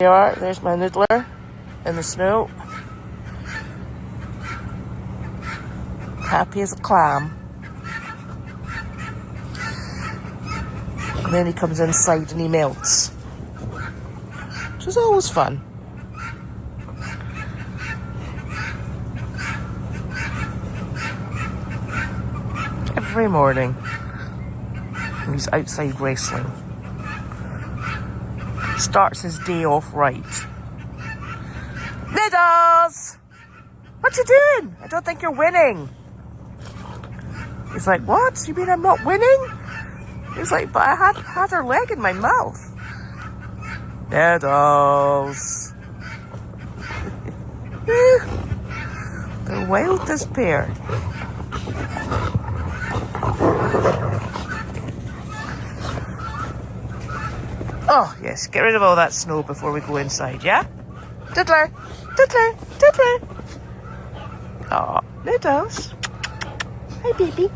There you are. There's my noodler in the snow. Happy as a clam. And then he comes inside and he melts. Which is always fun. Every morning. He's outside wrestling. Starts his day off right. Noodles! What you doing? I don't think you're winning. He's like, what? You mean I'm not winning? He's like, but I had her leg in my mouth. Noodles. They're wild, this pair. Oh, yes, get rid of all that snow before we go inside, yeah? Diddler, diddler, diddler. Oh, Noodles. Hi, baby.